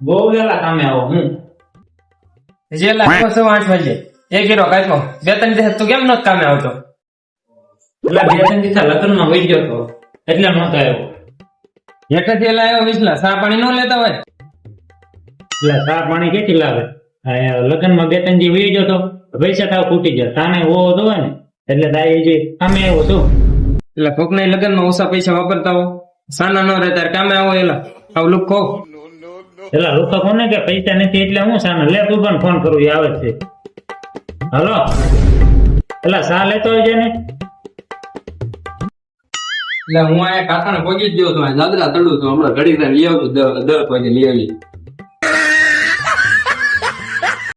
બહુ વેલા કામે આવો હું. જે લાગો 8 વાગે એક ગીરો કાઢો. બે ત્રણ દિવસ તું કેમ નત કામે આવતો? એટલે 2-3 દિવસ લગ્નમાં વહી ગયો તો એટલે નહોતો આવ્યો. હેઠેથી લાવ્યો વિસલા ચા પાણી ન લેતા હોય. એટલે ચા પાણી ક્યાંથી લાવે? લગ્નમાં 2-3 દી વહી ગયો તો પૈસા તાવ ખૂટી જાય. તાને હોવો તો હોય ને એટલે તાઈ જે કામે આવ્યો છું. એટલે કોકના લગ્નમાં ઓછા પૈસા વાપરતા હો, સાના ન રહે ત્યારે કામે આવો. એલા આવું લુક ખો. એટલે લોકો કોને કે પૈસા નથી એટલે હું સામે લે તું પણ ફોન કરું એ આવે જ છે. હલો એટલે ચા લેતો હોય છે ને. એટલે હું આ કાકાને પહોંચી જ ગયો હતો, દાદરા તળું તો હમણાં ઘડી લઈ આવું 10 વાગે લઈ આવી.